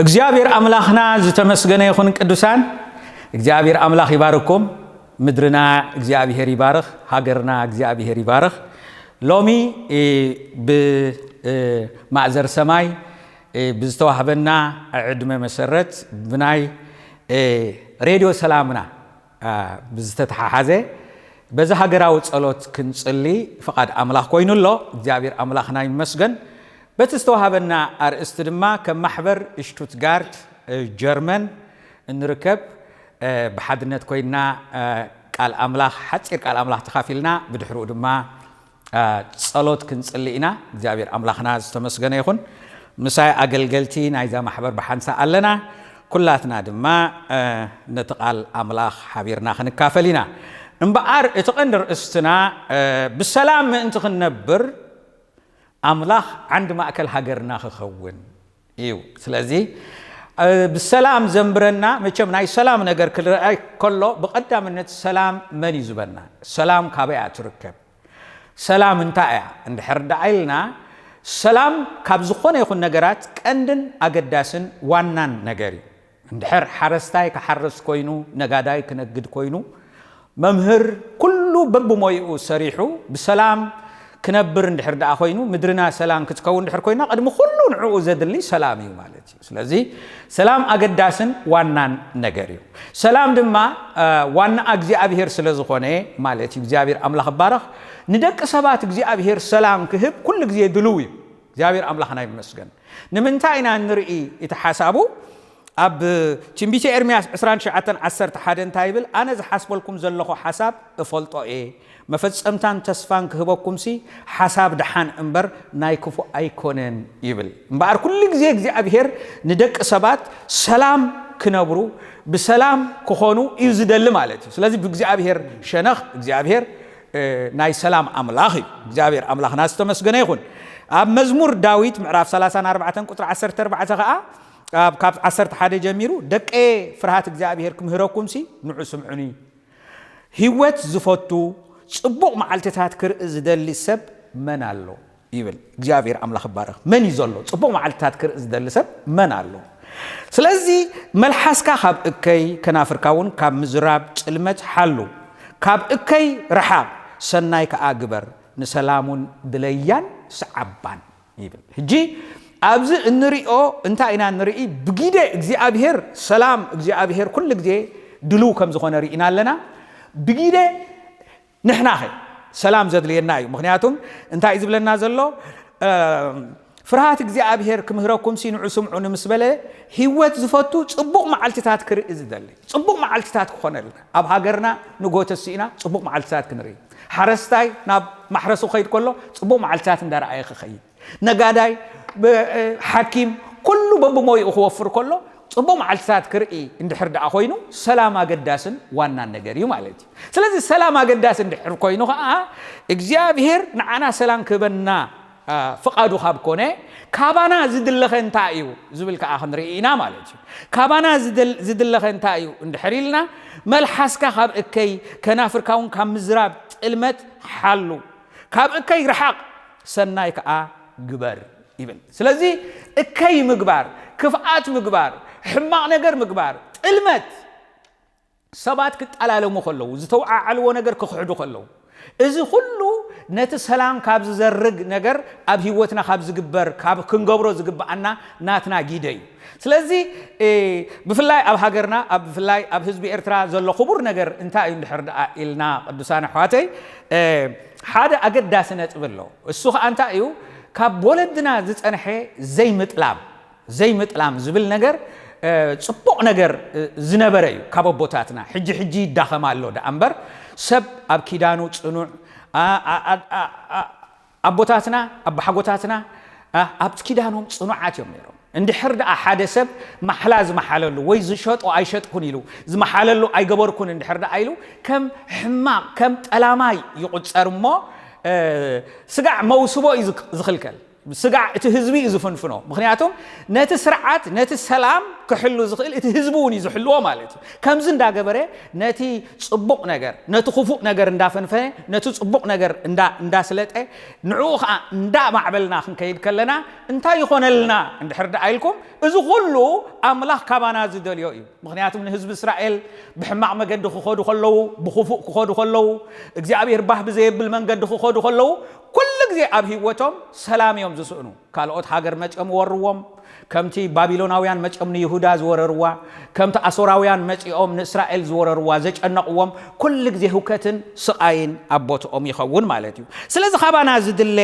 እግዚአብሔር አምላኽና ዝተመስገነ ይኹን ቅዱሳን እግዚአብሔር አምላኽ ይባርኩም ምድርና እግዚአብሔር ይባርኽ ሀገርና እግዚአብሔር ይባርኽ ሎሚ በማዕዘር ሰማይ ብዝተዋህበና ዕድመ መሰረት ብናይ ሬድዮ ሰላምና ብዝተተሓሓዘ በዛ ሀገራዊ ጸሎት ክንጽሊ ፈቃድ አምላኽ ኮይኑሎ እግዚአብሔር አምላኽና ይመስገን በተስተዋህበና አርእስት ድማ ከማሕበር ሽቱትጋርት ጀርመን እንርከብ بحدنت كوينا قال أملاخ حتى قال أملاخ تخافيلنا بدحرو دما صلوت كنصلينا እግዚአብሔር أملاخنا ዝተመስገነ ይኹን ምሳይ አገልገልቲ ናይዛ ማሕበር በሓንሳ ኣለና ኩላትና ድማ ነቲ ቃል أملاخ ሓቢርና ክንካፈሊና እምበኣር እቲ ቀንዲ ርእስትና ብሰላም ምእንቲ ክንነብር أملاخ عند ማእከል ሃገርና ክኸውን እዩ ስለዚ بالسلام زنبرنا مچم ناي سلام نگر كله بقدامنت سلام من يزبنا سلام كابيا تركب سلام انتايا عند حرد عيلنا سلام كابزخونه يكون نگرات كندن اگداسن وانان نگري عند حر حرستاي كحرس كوينو نگاداي كنگد كوينو ممهر كله ببمويو سريحو بسلام كنبر اندحر دا خوينو مدرنا سلام كتكون اندحر كوينا قدم كله نعو زدلي سلامي مالتي سلازي سلام اقداسن وانان نغريو سلام دما وانا እግዚአብሔር ስለዝኾነ مالتي እግዚአብሔር አምላኽ ባረኽ ንደቅ ሰባት እግዚአብሔር ሰላም ክህብ ኩሉ ግዜ ድሉው እግዚአብሔር አምላኽና ይመስገን ንምንታይና ንርኢ የተሐሳቡ አብ ትንቢተ ኤርምያስ 29:11 ታይብል አነ ዝሐስበልኩም ዘለኹ ሐሳብ እፈልጦ مفصمتان تسفان كهبكم سي حساب دحان انبر نايكفو ايكونن يبل مبار كل غزي እግዚአብሔር ندق سبات سلام كنبرو بسلام كخونو يزدل مالتي ስለዚህ እግዚአብሔር ሸነኽ እግዚአብሔር ናይ ሰላም አምላኽ እግዚአብሔር አምላኽና ዝተመስገነ ይኹን አብ መዝሙር ዳዊት ምዕራፍ 34 ቁጥር 14 ኸአ አብ ካብ 11 ጀሚሩ ደቀ ፍርሃት እግዚአብሔር ክምህረኩም ሲ ንዑ ስምዑኒ ህይወት ዝፈቱ ጽቡቕ መዓልትታት ክርኢ ዝደሊ ሰብ መን ኣሎ ይብል እግዚአብሔር አምላኽ ባረኽ መን ይዘሎ ጽቡቕ መዓልትታት ክርኢ ዝደሊ ሰብ መን ኣሎ ስለዚ መልሐስካ ካብ እከይ ከናፍርካውን ካብ ምዝራብ ጽልመት ሓሉ ካብ እከይ ረሓብ ሰናይ ከኣግበር ንሰላሙን ድለያን ሰዓባን ይብል ሕጂ ኣብዚ እንሪኦ እንታይ ኢና ንርኢ ብጊደ እግዚአብሔር ሰላም እግዚአብሔር ኩሉ ግዜ ድሉ ከም ዝኾነ ርኢና ኣለና ብጊደ نحنا سلام زدلينا ايو مخنياتهم انت يزبلنا زلو فرهات እግዚአብሔር ክምህረኩም ሲንዑ ስምዑን ምስበለ ህይወት ዝፈቱ ጽቡቕ መዓልትታት ክርኢ ዝደሊ ጽቡቕ መዓልትታት ክኾነልና ኣብ ሃገርና ንጎተሲና ጽቡቕ መዓልትታት ክንርኢ ሓረስታይ ናብ ማሕረሱ ኸይድ ከሎ ጽቡቕ መዓልትታት እንዳረኣየ ክኸይድ ነጋዳይ ሓኪም ኩሉ በብሞይኡ ክወፍር ከሎ ጽቡቕ መዓልትታት ክርኢ እንድሕር ደኣ ኮይኑ ሰላም አገዳስን ዋናን ነገር እዩ ማለት እዩ ስለዚህ ሰላም አገዳስ እንድሕር ኮይኑ ኸኣ እግዚአብሔር ንዓና ሰላም ክበና ፍቃዱ ካብ ኮነ ካባና ዝድለኸ እንታይ እዩ ዝብል ከኣ ክንርኢና ማለት እዩ ካባና ዝድለኸ እንታይ እዩ እንድሕር ኢልና መልሓስካ ካብ እከይ ከናፍርካውን ካብ ምዝራብ ጥልመት ሓሉ ካብ እከይ ረሓቕ ሰናይ ከኣ ግበር ይብል ስለዚህ እከይ ምግባር ክፍኣት ምግባር ሕማቕ ነገር ምግባር ጥልመት ሰባት ክጣላለሙ ከለው ዝተውዓዓልዎ ነገር ክኽሕዱ ከለው እዚ ሁሉ ነቲ ሰላም ካብ ዝዘርግ ነገር ኣብ ህይወትና ካብ ዝግበር ካብ ክንገብሮ ዝግባአና ናትና ጊደ እዩ ስለዚ ብፍላይ ኣብ ሃገርና ኣብ ብፍላይ ኣብ ህዝቢ ኤርትራ ዘሎ ክቡር ነገር እንታይ እዩ እንድሕር ደኣ ኢልና ቅዱሳን ኣሕዋተይ ሓደ ኣገዳሲ ነጥብ ኣሎ እሱ ከዓ እንታይ እዩ ካብ ወለድና ዝፀንሐ ዘይምጥላም ዝብል ነገር ጽቡቕ ነገር ዝነበረ እዩ ካብ ኣቦታትና ሕጂ ይዳኸም ኣሎ ዳእምበር ሰብ ኣብ ኪዳኑ ጽኑዕ ኣቦታትና ኣብ ሓጎታትና ኣብ ኪዳኖም ጽኑዓት እዮም ነይሮም እንድሕር ደኣ ሓደ ሰብ ማሕላ ዝመሓለሉ ወይ ዝሸጦ ኣይሸጥኩን ኢሉ ዝመሓለሉ ኣይገበርኩን እንድሕር ደኣ ኢሉ ከም ሕማቕ ከም ጠላማይ ይቁፀር እሞ ስጋዕ መውስቦ እዩ ዝኽልከል سجع تهزبي زفنفنو مخنياتهم نت سرعات نت السلام كحلو زخيل تهزبوني زحلوه مالتي كم زندا جبره نتي صبق نجر نت خفوق نجر ندا فنفه نت صبق نجر ندا سلطه نعوخ ندا معبلنا خن كيد كلنا انت يخونلنا عند حرد عيلكم اذ كله املاح كبانا زدليو مخنياتهم حزب اسرائيل بحماق مقد خودو خلو بخفوق خودو خلو እግዚአብሔር ባህ በዘይብል መንገድ خودو خلو كل ጊዜ ኣብ ህይወቶም ሰላም እዮም ዝስእኑ ካልኦት ሃገር መጨም ወርዎም ከምቲ ባቢሎናውያን መጨም ይሁዳ ዝወረርዋ ከምቲ አሶራውያን መጪኦም ንእስራኤል ዝወረርዋ ዘጨነቅዎም كل ጊዜ ሁከትን ስቃይን አቦቶም ይኸውን ማለት እዩ ስለዚህ ኻባና ዝድለ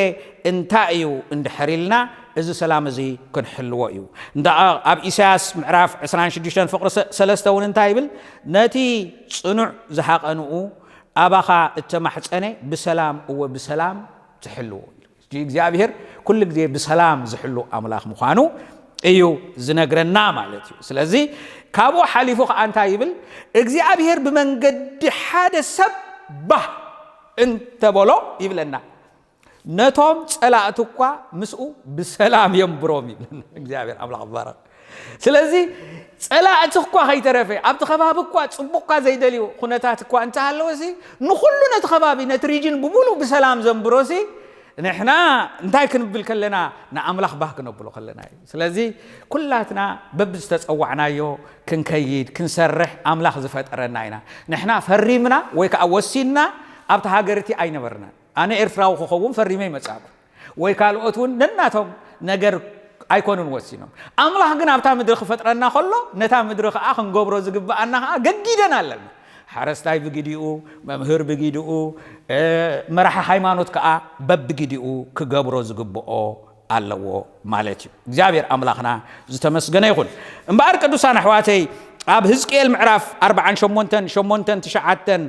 እንታዩ እንድሕሪልና እዚ ሰላም እዚ ክንሕልዎ እዩ እንዳ ኣብ ኢሳያስ ምዕራፍ 26 ፍቅሪ 3 እውን እንታይ ይብል ነቲ ጽኑዕ ዝሃቀንኡ አባኻ እተማሕፀነ በሰላም ወበሰላም تحلو እግዚአብሔር كل ጊዜ በሰላም ዝሕሉ አምላኽ ምዃኑ እዩ ዝነግረና ማለት እዩ ስለዚህ ካቦ ሓሊፉ አንታ ይብል እግዚአብሔር በመንገድ ሓደ ሰብ ባህ እንተበሎ ይብለና ነቶም ጸላእትኳ ምስኡ በሰላም የምብሮም ይብለና እግዚአብሔር አምላኽ ባረክ ስለዚህ ጸላእትኳ ኸይተረፈ ኣብቲ ከባቢኳ ጽቡቕካ ዘይደልዩ ኩነታትኳ እንታ ሃለወሲ ንኹሉ ነቲ ከባቢ ነቲ ሪጅን ብሙሉ በሰላም ዘምብሮሲ ንሕና እንታይ ክንብል ከለና ንኣምላኽ ባህ ክንብሎ ከለና ስለዚህ ኩላትና በብዝተጸዋዕናዮ ክንከይድ ክንሰርሕ ኣምላኽ ዝፈጠረና ኢና ንሕና ፈሪምና ወይ ከዓ ወሲና ኣብቲ ሃገርቲ ኣይነበርና ኣነ ኤርትራዊ ክኸውን ፈሪመ ይመጻኩ ወይ ካልኦትን ነናቶም ነገር ኣይኮኑን ወሲኖም ኣምላኽ ግን ኣብታ ምድሪ ክፈጥረና ከሎ ነታ ምድሪ ከዓ ክንገብሮ ዝግባአና ከዓ ገዲደና ኣለና ሓረስታይ ብግዲኡ መምህር ብግዲኡ መራሒ ሃይማኖት ከዓ በብግዲኡ ክገብሮ ዝግብኦ ኣለዎ ማለት እዩ እግዚአብሔር ኣምላኽና ዝተመስገነ ይኹን እምበኣር ቅዱሳን ኣሕዋተይ ኣብ ሕዝቅኤል ምዕራፍ 48:9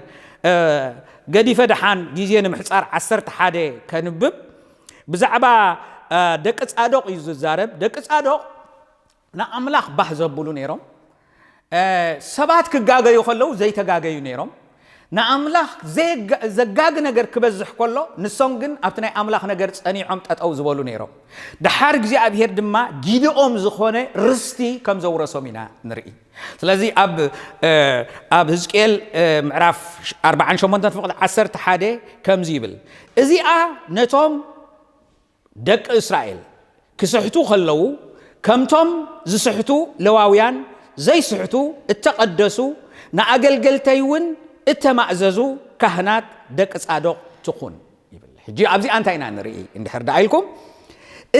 ገዲፈ ደሓን ጊዜ ንምሕፃር 11 ከንብብ ብዛዕባ ደቂ ጻዶቅ ይዝዛረብ ደቂ ጻዶቅ ንኣምላኽ ባህ ዘብሉ ነይሮም ሰባት ክጋገዩ ከለው ዘይተጋገዩ ነይሮም ንኣምላኽ ዘጋግ ነገር ክበዝሕ ከሎ ንሶም ግን ኣብቲ ናይ ኣምላኽ ነገር ጸኒዖም ጠጠው ዝበሉ ነይሮም ድሓር እግዚአብሔር ድማ ጊድኦም ዝኾነ ርስቲ ከም ዘውረሶም ኢና ንርኢ ስለዚህ ኣብ ሕዝቅኤል ምዕራፍ 48:11 ከምዚ ይብል እዚኣ ነቶም ደቂ እስራኤል ክስሕቱ ከለው ከምቶም ዝስሕቱ ለዋውያን ዘይስሕቱ እተቀደሱ ንኣገልገልተይውን እተማዕዘዙ ካህናት ደቂ ጻዶቅ ትኹን ይብል ሕጂ ኣብዚ እንታይ ኢና ንርኢ እንድሕር ዳኢልኩም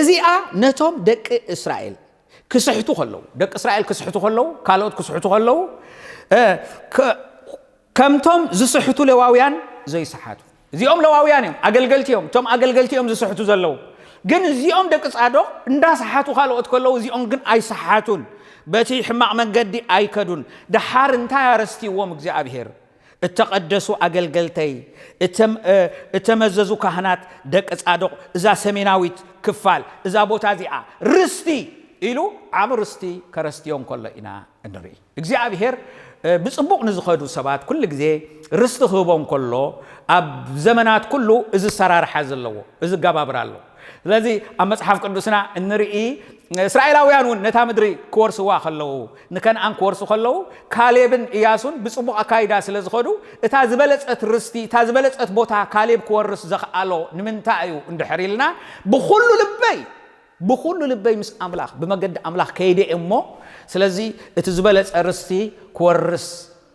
እዚኣ ነቶም ደቂ እስራኤል ክስሕቱ ከለው ደቂ እስራኤል ክስሕቱ ከለው ካልኦት ክስሕቱ ከለው ከምቶም ዝስሕቱ ለዋውያን ዘይስሓቱ እዚኦም ለዋውያን እዮም ኣገልገልቲዮም ቶም ኣገልገልቲዮም ዝስሕቱ ዘለው ግን እዚኦም ደቂ ጻዶቅ እንዳስሓቱ ካልኦት ከለው እዚኦም ግን ኣይስሓቱን በቲ ሕማቅ መንገዲ ኣይከዱን ድሓር እንታይ ኣረስቲዎም እግዚአብሔር እተቀደሱ ኣገልገልተይ እተመዘዙ ካህናት ደቂ ጻዶቅ እዛ ሰሜናዊት ክፋል እዛ ቦታ እዚኣ ርስቲ ኢሉ ዓብ ርስቲ ከረስቲዮም ከሎ ኢና እንርኢ እግዚአብሔር ብጽቡቕ ንዝኸዱ ሰባት ኩሉ ግዜ ርስቲ ክህቦም ከሎ ኣብ ዘመናት ኩሉ እዚ ሰራርሓ ዘለዎ እዚ ጋባብራ ኣሎ ስለዚህ ኣብ መጽሓፍ ቅዱስና እንርኢ እስራኤላውያን ነታ ምድሪ ክወርስዋ ከለው ንከነዓን ክወርሱ ከለው ካሌብን ኢያሱን ብጽቡቕ ኣካይዳ ስለ ዝኸዱ እታ ዝበለጸት ርስቲ እታ ዝበለጸት ቦታ ካሌብ ክወርስ ዘኽኣሎ ንምንታይ እዩ እንድሕሪልና ብኹሉ ልበይ ምስ ኣምላኽ ብመገዲ ኣምላኽ ከይደ እሞ ስለዚህ እቲ ዝበለጸ ርስቲ ክወርስ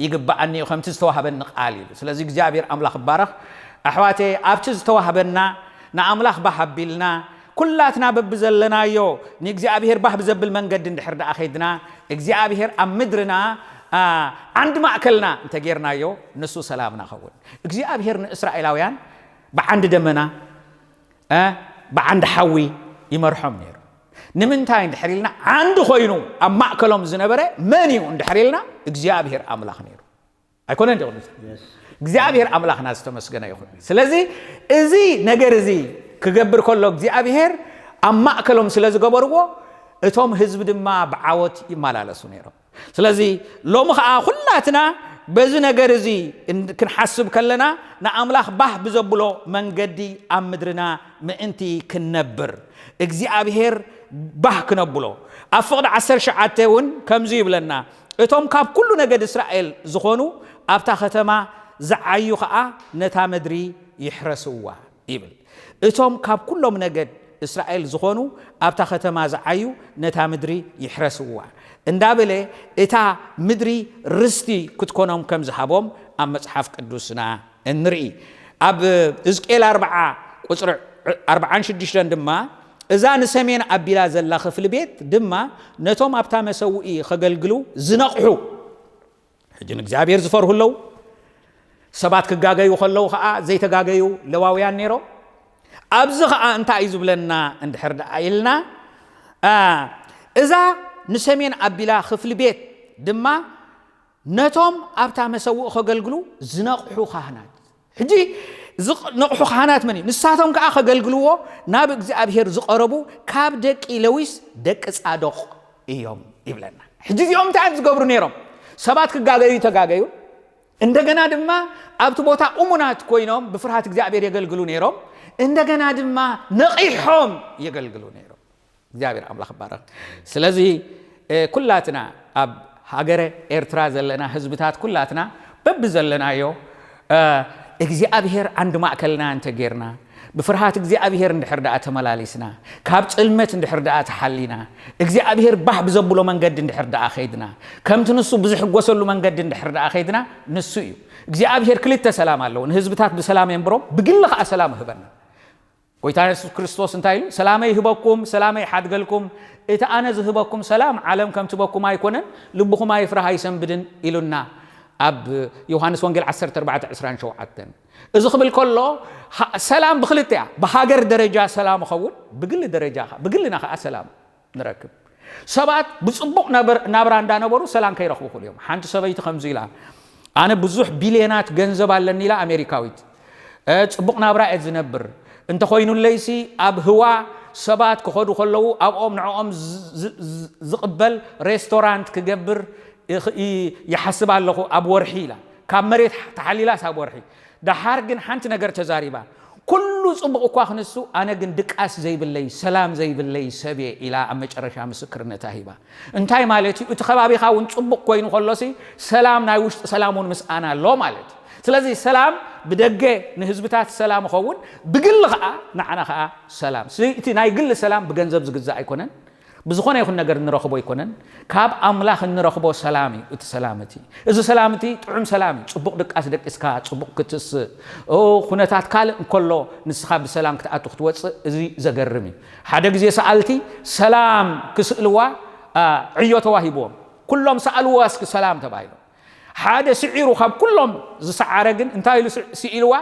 ይግባአኒ እዩ ከምቲ ዝተዋሃበኒ ቃል እዩ ስለዚህ እግዚአብሔር ኣምላኽ ባረኽ ኣሕዋቴ ኣብቲ ዝተዋሃበና ንኣምላኽ ባሃቢልና ኩላትና በብዘለናዮ ንእግዚአብሔር ባህ ብዘብል መንገዲ እንድሕር ዳኣ ኸይድና እግዚአብሔር ኣብ ምድርና ዓንዲ ማእከልና እንተጌርናዮ ንሱ ሰላምና ኸውን እግዚአብሔር ንእስራኤላውያን ብዓንዲ ደመና ብዓንዲ ሓዊ ይመርሖም ነይሩ ንምንታይ እንድሕሪልና ዓንዲ ኮይኑ ኣብ ማእከሎም ዝነበረ መን እዩ እንድሕሪልና እግዚአብሔር ኣምላኽ ነይሩ ኣይኮነን ዲኹም እግዚአብሔር ኣምላኽና ዝተመስገነ ይኹን ስለዚህ እዚ ነገር እዚ ክገብር ከሎ እግዚአብሔር ኣብ ማእከሎም ስለ ዝገበርዎ እቶም ህዝብ ድማ ብዓወት ይመላለሱ ነይሮም ስለዚህ ሎሚ ከዓ ኩላትና بزي نجرزي إن كنحسب كلنا نأملاخ بح بزبلو من قدي أمدرنا ما أنتي كنبر إجزي أبهر بح كنبلو أفقد عسر شعاتون كم زيب لنا إتهم كاب كل نجد إسرائيل زخونو أبتا ختما زعيو خا نتا مدري يحرسوا إبل إتهم كاب كلهم نجد إسرائيل زخونو أبتا ختما زعيو نتا مدري يحرسوا اندابله إتا مدري رستي كتكونهم كم زحابهم أم مصحف قدوسنا النرئي أب إزكيل 4 شديشتن دما إذا نسمين أبيلا زلا خف البيت دما نتوم أبتا مسوئي خقلقلو زنقحو حجن اكزابير زفره اللو سبات كقاقيو خلو خاء زي تقاقيو لواويان نيرو أبزغ أنت عايزو بلنا عند حرد عيلنا إذا نسمين أبيلا خف البيت دما نتوم أبتا مسوئي خقلقلو زنقحو خاهنات حجي نقحو خانات مني نساتهم كأخ قلقلوه نابق زابهر زقربو كاب دك إلويس دك صادق يوم يبلنا حجز يوم تعبز قبرو نيرم سبات كقاقيو تقاقيو اندقنا دما أبتو بوتا أمونات كوينهم بفرحات زابهر يقلقلو نيرم اندقنا دما نقيحهم يقلقلو نيرم زابهر أملا خبارك سلازي كلاتنا أب هاجره إرتراز لنا حزبتات كلاتنا ببزلنا يو إجزي أبهر عند ما أكلنا أنت جيرنا بفرحات إجزي أبهر عند حردات ملاليسنا كابت علمت عند حردات حلينا إجزي أبهر بح بزبلو من قد عند حردات خيدنا كم تنسو بزح قوسلو من قد عند حردات خيدنا نسويو إجزي أبهر كلتا سلام الله ونهزبتات بسلام ينبرو بقلق سلام هبنا ويتان يسوع كريستوس انتايلو سلامي هبكم سلامي حد قلكم إذا أنا زهبكم سلام عالم كم تبكم ما يكونن لبكم ما يفرح يسنبدن إلونا أب يوحنس وانجيل 10:14 شوعتن إذا قبل كله سلام بخلتها بحاجر درجة سلام خول بقل درجة بقلنا خا سلام نركب سبات بصبق نبر عندنا برو سلام كي رخو كل يوم حنت سبيت 5 لا أنا بزوح بليونات جنزب على النيلا أمريكاويت صبق نبر أزنبر أنت خوينو ليسي أب هو سبات كخدو خلو أب نعم زقبل ريستورانت كجبر يحسب على أبو ورحيلة كامريت تحليلات أبو ورحي ده حارجن حنت نجار تزاريبا كل صبغ أقوى خنسو أنا جن دكاس زي بالله سلام زي بالله سبي إلى أمج أرشام سكرنا تهيبا انتهي مالتي وتخبابي خاون صبغ كوين خلصي سلام نايوش سلامون مس أنا لو مالت سلازي سلام بدقة نهزبتات السلام خون بقول خا نعنا خا سلام سيتي نايقل سلام بجنزب زجزاء يكونن بزخونه يكون نجار نرخبو يكونن كاب أملاخ نرخبو سلامي وتسلامتي إذا سلامتي طعم سلامي صبق دك أسدك إسكات صبق كتس أو خناتات كال كله نسخاب سلام كتأتو خطوات زي زجرمي حدا جزء سألتي سلام كسلوا عيوت واهبوم كلهم سألوا اسك سلام تبايلو حدا سعيرو خاب كلهم زسعرجن انتايلو سئلوا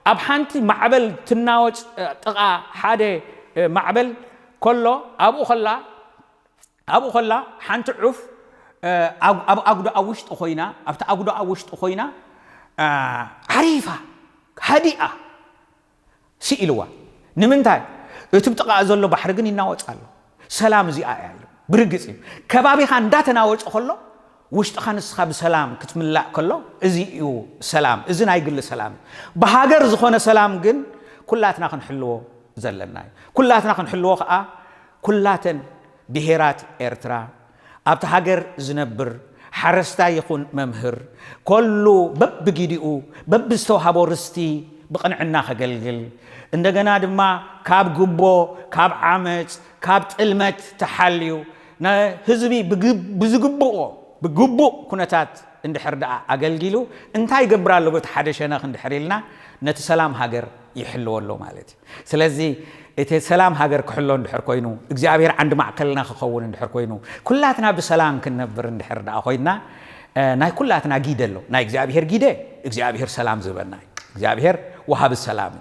أبحنتي معبل تناوج تقع حدا معبل كله أبو خلا حنت عف أقدر أوشت أخوينا أبت أقدر أوشت أخوينا عريفة هديئة سئلوا نمنتاي تبتقى أزلوا بحرقني ناوت قالوا سلام زي آيالو برقصي كبابي خان دات ناوت أخلو وشت خان السخاب سلام كتملا كله إزيو سلام إزنا يقول سلام بهاجر زخونا سلام جن كلاتنا خنحلوه زلناي كلاتنا خنحلوه كلاتن بهيرات إرترا أبتهاجر زنبر حرستا يكون ممهر كله ببجيديو ببستوحبو رستي بقنعنا خجلجل إندجنا دما كاب جبو كاب عمت كاب تلمت تحليو نا هزبي بجبو كنتات عند حردا أجلجلو انتهي جبرالو بتحدثنا عند حريلنا نتسلام هاجر يحلو له مالتي سلازي إتى سلام هاجر كحلون دحر كوينو إجزابير عند معكلنا خخون دحر كوينو كلاتنا بسلام كنا برن دحر دا أخوينا ناي كلاتنا جيدلو ناي إجزابير جيده إجزابير سلام زبنا ناي إجزابير وهاب السلام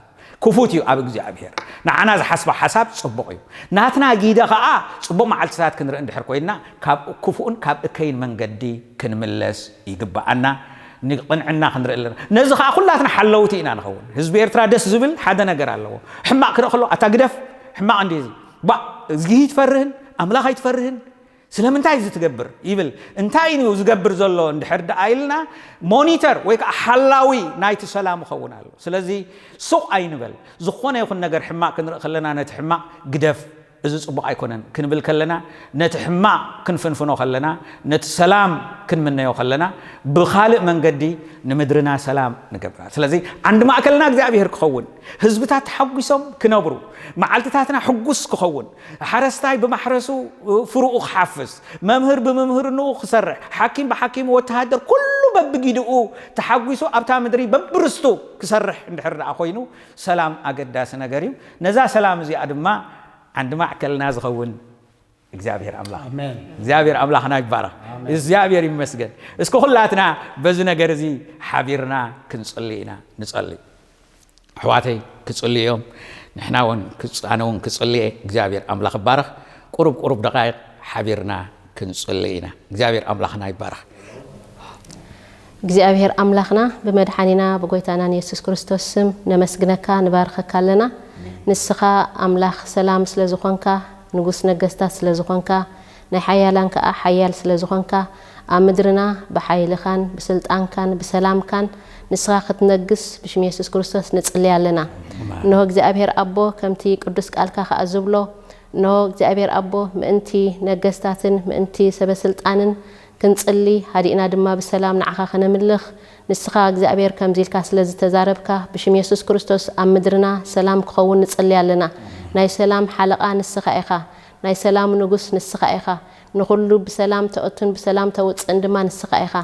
كفوتيو أب إجزابير نعنا حسب حساب صبقيو ناتنا جيده خا صبق مع السات كنا دحر كوينا كاب كفون كاب كين من قدي كنملس يجب أنا نقنعنا خندر إلنا نزخ كلاتنا حلوتينا نخون حزب إرترا دس زبل حدا نجر الله حما كره خلو أتقدف حما عندي با زجيت فرهن أملاخ يتفرهن ስለምንታይ ዝትገብር ይብል እንታይ ነው ዝገብር ዘሎ እንድሕር ዳይልና ሞኒተር ወይ ሓላዊ ናይቲ ሰላም ኸውናል ስለዚ ሱቅ ኣይንበል ዝኾነ ይኹን ነገር ሕማቅ ክንርኢ ከለና ነቲ ሕማቅ ግደፍ እዚ ጽቡቕ ኣይኮነን ክንብል ከለና ነቲ ሕማቅ ክንፍንፍኖ ከለና ነቲ ሰላም ክንምነዮ ከለና ብኻልእ መንገዲ ንምድርና ሰላም ንገብራ ስለዚ ዓንዲ ማእከልና እግዚአብሔር ክኸውን ህዝብታት ተሐጉሶም ክነብሩ መዓልትታትና ሕጉስ ክኸውን ሓረስታይ ብማሕረሱ ፍሩኡ ክሓፍስ መምህር ብመምህርኑ ክሰርሕ ሓኪም ብሓኪም ወተሃደር ኩሉ በብጊድኡ ተሐጉሶ ኣብታ ምድሪ በብርስቱ ክሰርሕ እንድሕር ደኣ ኮይኑ ሰላም ኣገዳሲ ነገር እዩ ነዛ ሰላም እዚኣ ድማ عند معكلنا زخون እግዚአብሔር አምላክ አሜን እግዚአብሔር አምላክና ይባረክ እግዚአብሔር ይመስገን እስከ ሁላትና በዚ ነገር እዚ ሓቢርና ክንጽልይና ንጸልይ አሕዋተይ ክጽልዮም ንሕናውን ክጻነውን ክጽልይ እግዚአብሔር አምላክ ይባረክ ቁርብ ደቂቅ ሓቢርና ክንጽልይና እግዚአብሔር አምላክና ይባረክ እግዚአብሔር አምላክና በመድኃኒና በጎይታና ኢየሱስ ክርስቶስ ስም ነመስግነካ ንባርከካ ለና ንስኻ አምላክ ሰላም ስለዝኾንካ ንጉስ ነገስታት ስለዝኾንካ ናይ ሓያላን ከ ሓያል ስለዝኾንካ አምድርና በኃይልኻን በስልጣንካን በሰላምካን ንስኻ ክትነግስ ብሽም ኢየሱስ ክርስቶስ ንጽልይ ኣለና ነው እግዚአብሔር አቦ ከምቲ ቅዱስ ቃልካ ከአዝብሎ ነው እግዚአብሔር አቦ ምእንቲ ነገስታትን ምእንቲ ሰበስልጣንን ክንጽልይ ሃዲና ድማ በሰላም ንዓኻ ከነምልኽ ንስኻ እግዚአብሔር ከምዚልካ ስለዝተዛረብካ ብሽም ኢየሱስ ክርስቶስ አምድርና ሰላም ክኸውን ንጽልይ ኣለና ናይ ሰላም ሓለቃ ንስኻ ኢኻ ናይ ሰላም ንጉስ ንስኻ ኢኻ ንኹሉ በሰላም ተእቱን በሰላም ተውጽን ድማ ንስኻ ኢኻ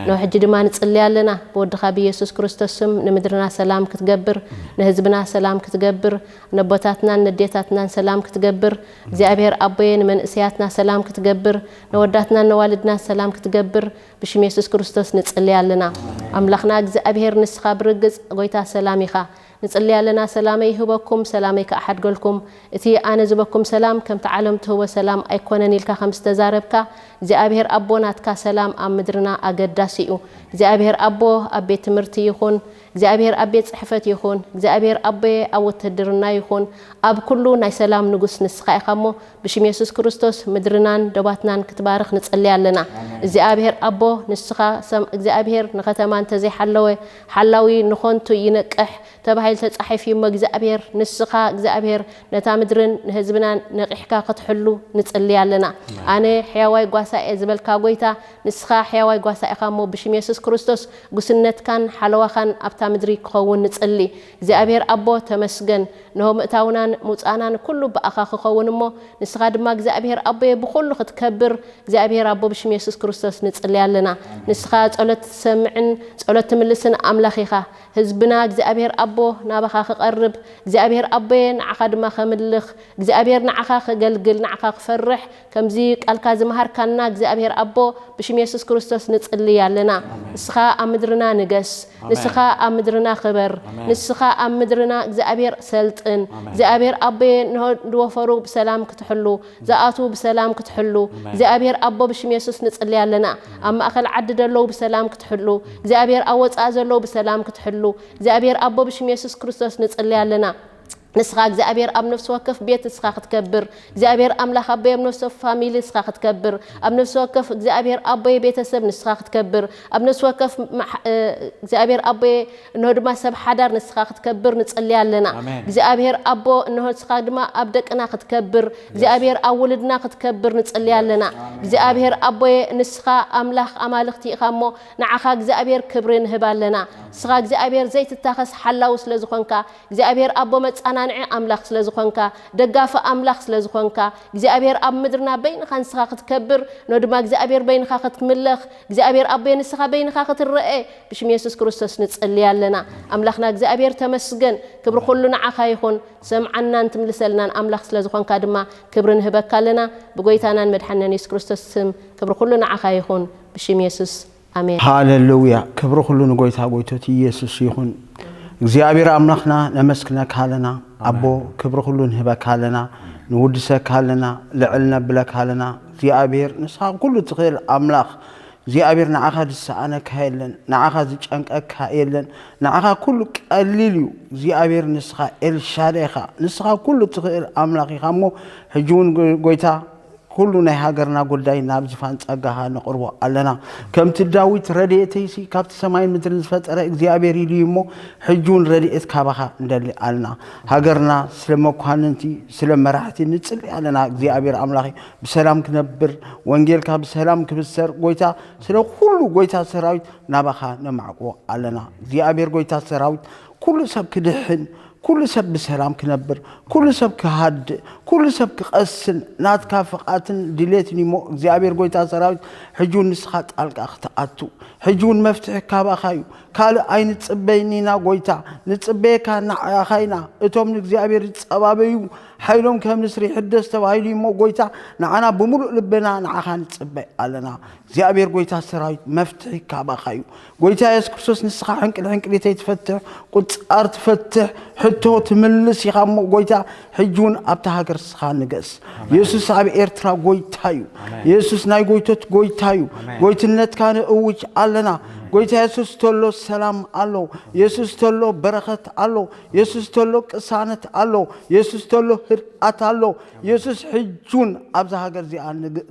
ነው ሕጂ ድማ ንጽልይ ኣለና በወድኻ በኢየሱስ ክርስቶስ ስም ንምድርና ሰላም ክትገብር ንህዝብና ሰላም ክትገብር ነቦታትና ንዴታትና ሰላም ክትገብር እግዚአብሔር አቦዬ ንመንእስያትና ሰላም ክትገብር ነወዳትና ነዋልድና ሰላም ክትገብር ብሽም ኢየሱስ ክርስቶስ ንጽልይ ኣለና አምላክና እግዚአብሔር ንስኻ ብርግጽ ጎይታ ሰላም ኢኻ نصلي لنا سلامي هبكم سلامي كأحدكم إتي أنا زبكم سلام كم تعلمت هو سلام أيقونني لك خمس تزاربك زابهر أبوناتك سلام أمدرنا أقداسيو زابهر أبو أبي تمرتي يخون زابهر أبي صحفة يخون زابهر أبي أو تدرنا يخون أب كله ناي سلام نقص نسخة خمو بشم يسوع كريستوس مدرنان دوباتنا كتبارخ نصلي لنا زابهر أبو نسخة سم زابهر نختمان تزي حلوي نخونتو ينقح تبهيل تصحف يوم እግዚአብሔር ንስኻ እግዚአብሔር ነታ ምድርን ንህዝብናን ነቂሕካ ክትሕሉ ንጽልይ ኣለና ኣነ ሕያዋይ ጓሳኤ ዝበልካ ጎይታ ንስኻ ሕያዋይ ጓሳኤ ካሞ ብሽም ኢየሱስ ክርስቶስ ጉስነትካን ሓለዋኻን ኣብታ ምድሪ ክኸውን ንጽልይ እግዚአብሔር አቦ ተመስገን ነው ምእታውናን ሙጻናን ኩሉ በኣኻ ክኸውን እሞ ንስኻ ድማ እግዚአብሔር አቦ ብኩሉ ክትከብር እግዚአብሔር አቦ ብሽም ኢየሱስ ክርስቶስ ንጽልይ ኣለና ንስኻ ጸሎት ሰምዕን ጸሎት ምልስን ኣምላኺኻ ህዝብና እግዚአብሔር አቦ ናባኻ ክቀርብ እግዚአብሔር አቦዬ ንዓኻ ድማ ከምልኽ እግዚአብሔር ንዓኻ ክገልግል ንዓኻ ክፈርሕ ከምዚ ቃልካ ዝመሃርካና እግዚአብሔር አቦ ብሽም ኢየሱስ ክርስቶስ ንጽልይ ኣለና ንስኻ ኣብ ምድርና ንገስ ንስኻ ኣብ ምድርና ክበር ንስኻ ኣብ ምድርና እግዚአብሔር ሰልጥን እግዚአብሔር አቦዬ ንወፈሩ በሰላም ክትሕሉ ዘኣቱ በሰላም ክትሕሉ እግዚአብሔር አቦ ብሽም ኢየሱስ ንጽልይ ኣለና ኣብ ማእከል ዓዲ ደለው በሰላም ክትሕሉ እግዚአብሔር ኣወጻእ ዘለው በሰላም ክትሕሉ እግዚአብሔር አቦ ብሽም ኢየሱስ ክርስቶስ ንጽልይ ኣለና نسخة እግዚአብሔር ኣብ ነፍስ ወከፍ ቤት ንስኻ ክትከብር እግዚአብሔር አምላኽ አቦዬ ኣብ ነፍስ ወከፍ ፋሚሊ ንስኻ ክትከብር ኣብ ነፍስ ወከፍ እግዚአብሔር አቦዬ ቤተሰብ ንስኻ ክትከብር ኣብ ነፍስ ወከፍ እግዚአብሔር አቦዬ ነው ድማ ሰብ ሓዳር ንስኻ ክትከብር ንጽልይ ኣለና እግዚአብሔር አቦ ነው ንስኻ ድማ ኣብ ደቅና ክትከብር እግዚአብሔር ኣብ ውልድና ክትከብር ንጽልይ ኣለና እግዚአብሔር አቦዬ ንስኻ አምላኽ ኣማልኽቲ ኢኻሞ ንዓኻ እግዚአብሔር ክብሪ ንህብ ኣለና ንስኻ እግዚአብሔር ዘይትታኸስ ሓላው ስለዝኾንካ እግዚአብሔር አቦ መጻና نعي أملاك سلازخونكا دقافة أملاك سلازخونكا እግዚአብሔር ኣብ ምድርና በይንኻ ንስኻ ክትከብር ነው ድማ እግዚአብሔር በይንኻ ክትምልኽ እግዚአብሔር ኣብ በይንስኻ በይንኻ ክትርአ ብሽም ኢየሱስ ክርስቶስ ንጽልይ ኣለና ኣምላኽና እግዚአብሔር ተመስገን ክብሪ ኩሉ ንዓኻ ይኹን ሰምዓናን ትምልሰልናን ኣምላኽ ስለዝኾንካ ድማ ክብሪ ንህበካ ኣለና ብጎይታናን መድሓኒናን ኢየሱስ ክርስቶስ ስም ክብሪ ኩሉ ንዓኻ ይኹን ብሽም ኢየሱስ ኣሜን ሃሌሉያ ክብሪ ኩሉ ንጎይታ ጎይቶት ኢየሱስ ይኹን እግዚአብሔር አምላክና ነመስክነካ ኣለና አቦ ክብሪ ኩሉ ንህበካ ኣለና ንውድሰካ ኣለና ልዕልና ብለካ ኣለና እግዚአብሔር ንስኻ ኩሉ ትኽእል አምላኽ እግዚአብሔር ንዓኻ ዝሰኣነካ የለን ንዓኻ ዝጨንቀካ የለን ንዓኻ ኩሉ ቀሊል እዩ እግዚአብሔር ንስኻ ኤልሻዳይ ኢኻ ንስኻ ኩሉ ትኽእል አምላኽ ኢኻ እሞ ሕጂ እውን ጎይታ كل نهاجرنا قداي نابز فانتقها نقربه علنا كم تداوي رديتيسي كابت سماين مدرن فترة إجزابيري ليمو حجون رديت كابها ندلي علنا هاجرنا سلم كهانتي سلم راحتي نتصلي علنا إجزابير أملاخي بسلام كنبر وانجيل كاب سلام كبسر قويتا سلو كل قويتا سراويت نبخا نمعقو علنا إجزابير قويتا سراويت كل سب كدحن كل سب بسلام كنبر كل سب كهاد كل سب كقسن نات كافقاتن ديليتني مو زيابير قويتا سراويت حجون نسخات ألقى أخطأتو حجون مفتح كابا خايو قال أين تصبينينا قويتا نتصبيكا نعيا خاينا اتوم زيابير تصبابيو حيلهم كم نسري حدث تبايلي مو قويتا نعنا بملؤ لبنا نعخا نتصبي علنا زيابير قويتا سراويت مفتح كابا خايو قويتا يسكرسوس نسخا حنك ليتي تفتح قلت أرت فتح حتو تملس يخامو قويتا حجون أبتها قرصخان نقص يسوس عبي إرترا قويتايو يسوس ناي قويتوت قويتايو قويتنت كان أوج علنا قويتا يسوس تولو سلام الله يسوس تولو بركة الله يسوس تولو كسانة الله يسوس تولو هرقات الله يسوس حجون أبزها قرزي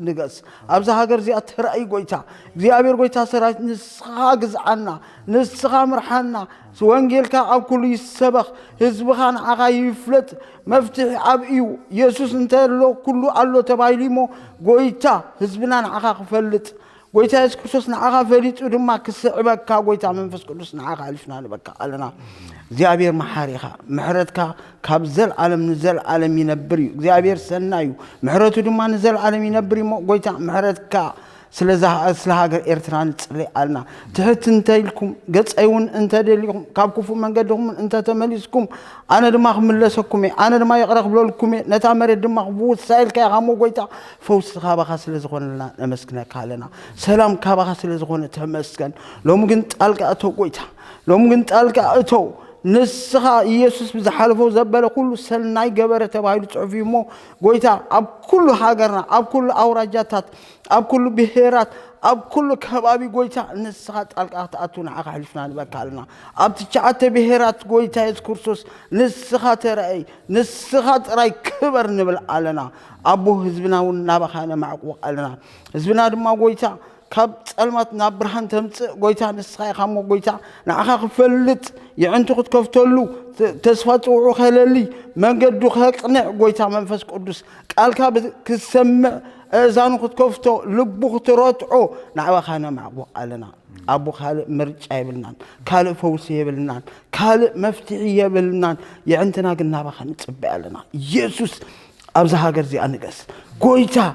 نقص أبزها قرزي أترأي قويتا زيابير قويتا سراج نسخا قزعنا نسخا مرحنا سوانجيلك أب كل يسبخ هزبخان عقا يفلت مفتح عبئيو يسوس انتلو كله الله تبايليمو قويتا هزبنا عقا فلت قويتا يسكرسوس نعقا فلت ودما كسعبك قويتا منفس كدوس نعقا ألفنا لبكا علنا زيابير محاريخا محرتك كابزل عالم نزل عالم ينبريو زيابير سنايو محرتو دما نزل عالم ينبريو قويتا محرتك سلهاجر إيرتران تصلي علنا تحت انتيلكم قص أيون انت دليكم كابكفوا من قدهم انت تمليسكم أنا دماغ ملسكم أنا دماغ يقرأ بلولكم نتامر دماغ بوت سائل كي غامو قويتا فوس خابا خاسل زغون لنا نمسكنا كالنا سلام كابا خاسل زغون تمسكن لو ممكن تلقى أتو قويتا لو ممكن تلقى أتو نسخة يسوس بزحلفو زبالة كل سلناي جبرة تبايل تعرفي مو قويتا أب كل حاجرنا أب كل أوراجاتات أب كل بهيرات أب كل كبابي قويتا نسخة ألقات أتونا عقا حلفنا بكالنا أب تشعت بهيرات قويتا يسكرسوس نسخة رأي نسخة رأي كبر نبل علنا أبو حزبنا ونبخانا معقو علنا حزبنا دما قويتا كاب سلمات نابرهان تمت قويتا نسخة خامو قويتا نعخا خفلت يعنتو قد كفتلو تسفاتو خلالي من قدو خاقنع قويتا منفس قدس قال كاب كسمع أزانو قد كفتو لبو ختراتعو نعوا خانا معبو علنا أبو خالق مرج يبلنان خالق فوسي يبلنان خالق مفتحي يبلنان يعنتنا قلنا بخان نتبع لنا يسوس أبزها قرزي أنقس قويتا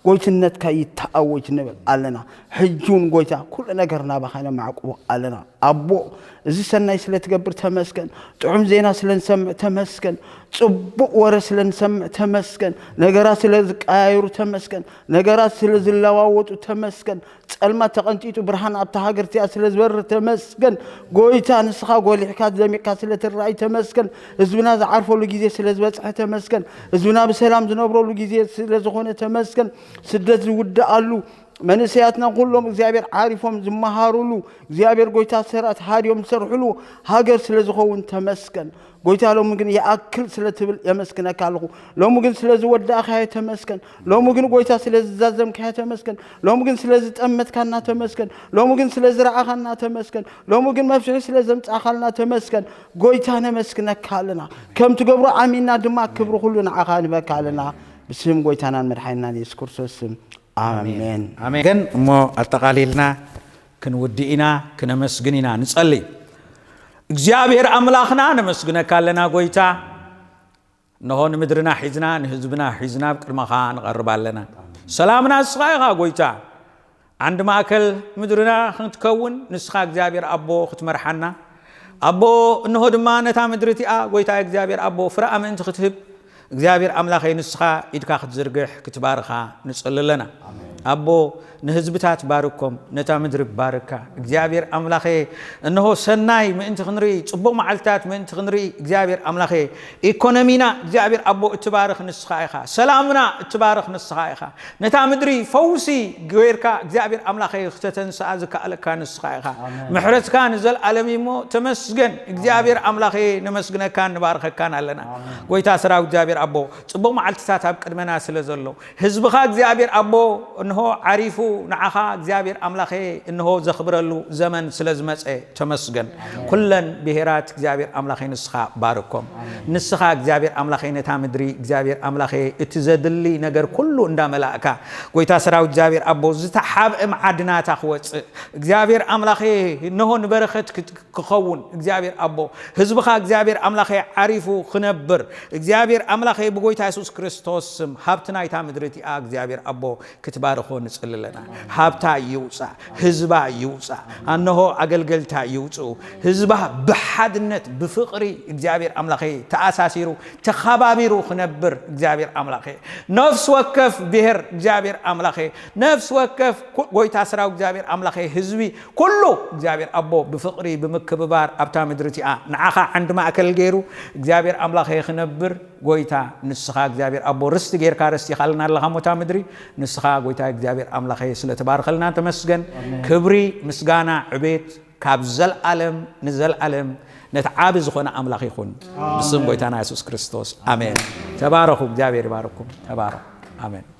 قويتنت كاي تأوج نبل علنا حجون قويتا كل نجرنا بخانا معقو علنا أبو زي سنة سلة تقبر تمسكن تعم زينا سلة نسمع تمسكن صبق ورا سلة نسمع تمسكن نجرا سلة ذكاير تمسكن نجرا سلة زلواوت تمسكن سلمة تقنتيتو برهان أبتها قرتي سلة زبر تمسكن قويتا نسخة قولي حكات زميكا سلة الرأي تمسكن زبنا عارفوا لجيزي سلة زبتها تمسكن زبنا بسلام زنبرو لجيزي سلة زخونة تمسكن سدت ود قالو من سياتنا كلهم زيابير عارفهم زمهارلو زيابير قويتا سرات هاريوم سرحلو هاجر سلازخون تمسكن قويتا لو ممكن ياكل سلتبل يمسكن كالخو لو ممكن سلاز ودا اخا تمسكن لو ممكن قويتا سلاز زازم كا تمسكن لو ممكن سلاز تمت كنا تمسكن لو ممكن سلاز رعخنا تمسكن لو ممكن مفشي سلازم تاخلنا تمسكن قويتا نمسكن كالنا كم تقبروا امينا دما كبروا كلنا اخان بكالنا بسم قويتانا مدحينا يسكرسوس آمين آمين كن مو التقاليلنا كن ودينا كن مسجننا نصلي እግዚአብሔር አምላክና ነመስግነ ካለና ጎይታ ነሆን ምድርና ሒዝና ንህዝብና ሒዝና ቅድመኻ ንቀርባለና ሰላምና ስኻይኻ ጎይታ አንድ ማእከል ምድርና ክንትከውን ንስኻ እግዚአብሔር አቦ ክትመርሐና አቦ እንሆ ድማ ነታ ምድርቲኣ ጎይታ እግዚአብሔር አቦ ፍራአም እንት ክትህብ እግዚአብሔር አምላክ ይንስኻ ኢድካ ክትዝርግሕ ክትባርኻ ንጽልለና አቦ نهزبتات باركم نتا مدرب باركا እግዚአብሔር አምላኬ እነሆ ሰናይ ምእንቲ ክንሪ ጽቡቕ መዓልታት ምእንቲ ክንሪ እግዚአብሔር አምላኬ ኢኮኖሚና እግዚአብሔር አቦ እትባርኽ ንስኻ ኢኻ ሰላምና እትባርኽ ንስኻ ኢኻ ነታ ምድሪ ፈውሲ ገይርካ እግዚአብሔር አምላኬ ክተተንስኣ ዝከኣለካ ንስኻ ኢኻ ምሕረትካ ንዘለዓለም እሞ ተመስገን እግዚአብሔር አምላኬ ነመስግነካ ንባርኸካ ኣለና ጎይታ ስራው እግዚአብሔር አቦ ጽቡቕ መዓልትታት ኣብ ቅድመና ስለ ዘሎ ህዝብኻ እግዚአብሔር አቦ እነሆ ዓሪፉ ንዓኻ እግዚአብሔር አምላኬ እነሆ ዘኽብረሉ ዘመን ስለዝመፀ ተመስገን ኩለን ብሄራት እግዚአብሔር አምላኬ ንስኻ ባርኮም ንስኻ እግዚአብሔር አምላኬ ነታ ምድሪ እግዚአብሔር አምላኬ እትዘድሊ ነገር ኩሉ እንዳመላእካ ጎይታ ስራው እግዚአብሔር አቦ ዝተሓብአ ማዕድናታ ክወፅእ እግዚአብሔር አምላኬ እነሆ ንበረኸት ክኸውን እግዚአብሔር አቦ ህዝብኻ እግዚአብሔር አምላኬ ዓሪፉ ክነብር እግዚአብሔር አምላኬ ብጎይታ ኢየሱስ ክርስቶስ ስም ሃብትና ይታ ምድሪቲኣ እግዚአብሔር አቦ ክትባርኾ ንጽልለና ሃብታ ይውፃ ህዝባ ይውፃ እነሆ አገልገልታ ይውፁ ህዝባ በሓድነት በፍቅሪ እግዚአብሔር አምላኬ ተአሳሲሩ ተኻባቢሩ ክነብር እግዚአብሔር አምላኬ ነፍስ ወከፍ ብሔር እግዚአብሔር አምላኬ ነፍስ ወከፍ ጎይታ ስራው እግዚአብሔር አምላኬ ህዝቢ ኩሉ እግዚአብሔር አቦ በፍቅሪ በመከባበር አብታ ምድሪቲኣ ንዓኻ عند ማእከል ገይሩ እግዚአብሔር አምላኬ ክነብር ጎይታ ንስኻ እግዚአብሔር አቦ ርስቲ ገይርካ ርስቲ ይኻልና ኣለኻ ሞታ ምድሪ ንስኻ ጎይታ እግዚአብሔር አምላኬ ስለተባረኸልና ተመስገን ክብሪ ምስጋና ዕቤት ካብ ዘለዓለም ንዘለዓለም ነትዓብ ዝኾነ አምላኽ ይኹን ብስም ጎይታና ኢየሱስ ክርስቶስ አሜን ተባረኹ እግዚአብሔር ይባርኩም ተባረኹ አሜን